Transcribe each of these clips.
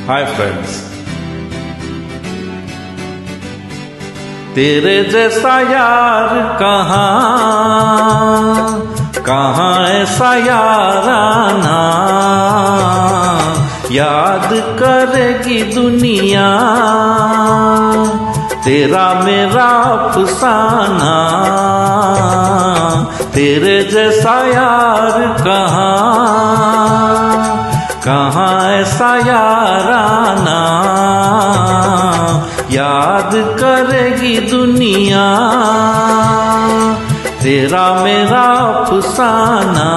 Hi friends, तेरे जैसा यार कहाँ ऐसा यार आना, याद करेगी दुनिया तेरा मेरा अफसाना। तेरे जैसा यार कहाँ ऐसा यार आना, याद करेगी दुनिया तेरा मेरा अफसाना।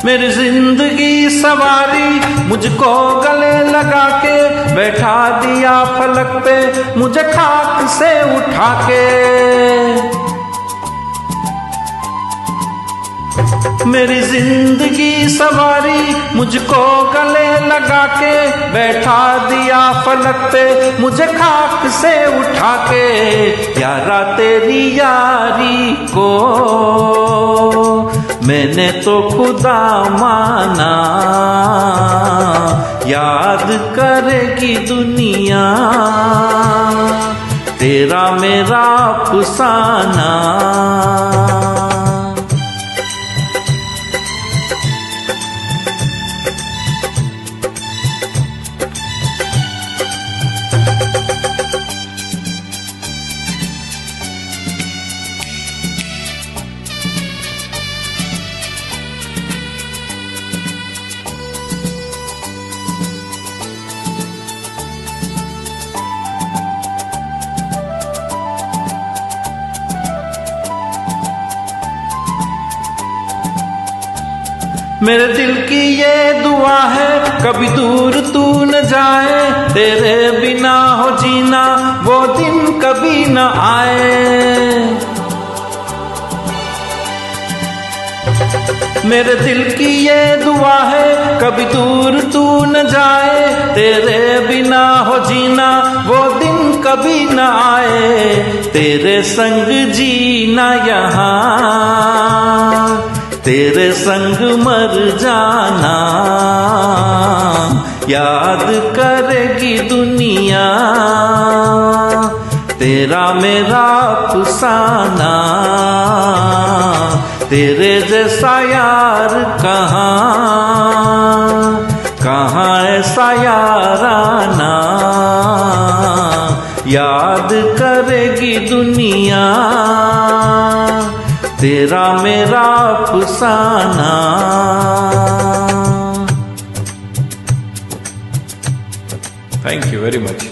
मेरी जिंदगी सवारी मुझको गले लगा के, बैठा दिया फलक पे मुझे खाक से उठा के। मेरी जिंदगी सवारी मुझको गले लगा के, बैठा दिया फलक पे मुझे खाक से उठा के। यारा तेरी यारी को मैंने तो खुदा माना, याद करेगी दुनिया तेरा मेरा अफसाना। मेरे दिल की ये दुआ है कभी दूर तू न जाए, तेरे बिना हो जीना वो दिन कभी न आए। मेरे दिल की ये दुआ है कभी दूर तू न जाए, तेरे बिना हो जीना वो दिन कभी न आए। तेरे संग जीना यहाँ, तेरे संग मर जाना, याद करेगी दुनिया तेरा मेरा अफसाना। तेरे जैसा यार कहाँ ऐसा यार आना, याद करेगी दुनिया तेरा मेरा अफसाना। Thank you very much.